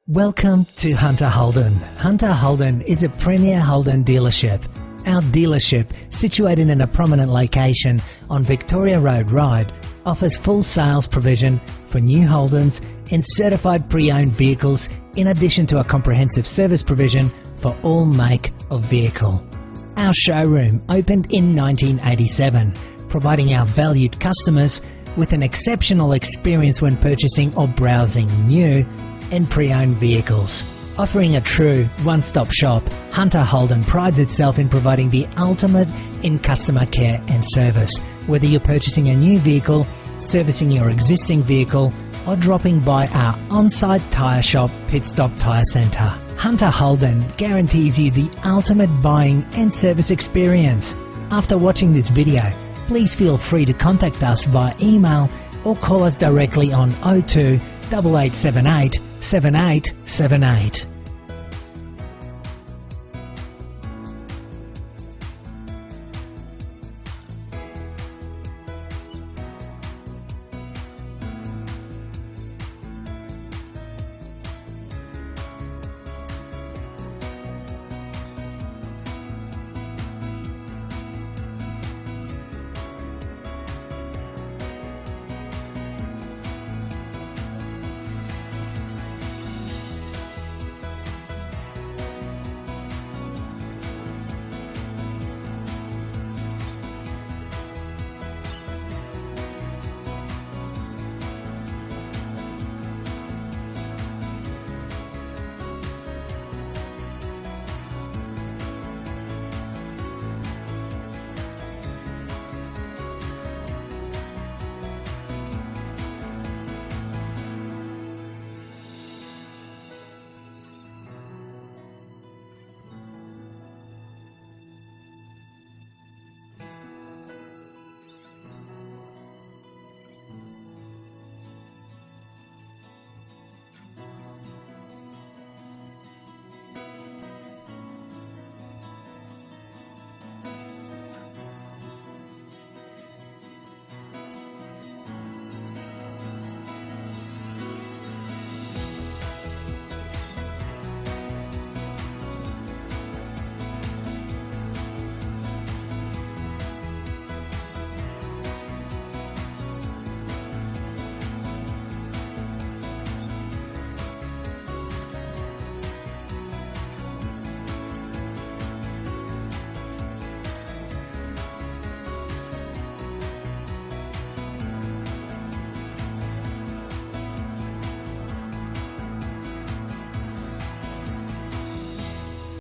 Welcome to Hunter Holden. Hunter Holden is a premier Holden dealership. Our dealership, situated in a prominent location on Victoria Road, Ryde, offers full sales provision for new Holdens and certified pre-owned vehicles, in addition to a comprehensive service provision for all make of vehicle. Our showroom opened in 1987, providing our valued customers with an exceptional experience when purchasing or browsing new and pre-owned vehicles. Offering a true one-stop shop, Hunter Holden prides itself in providing the ultimate in customer care and service. Whether you're purchasing a new vehicle, servicing your existing vehicle, or dropping by our on-site tyre shop, Pit Stop Tyre Centre, Hunter Holden guarantees you the ultimate buying and service experience. After watching this video, please feel free to contact us via email or call us directly on 02 8878 7878.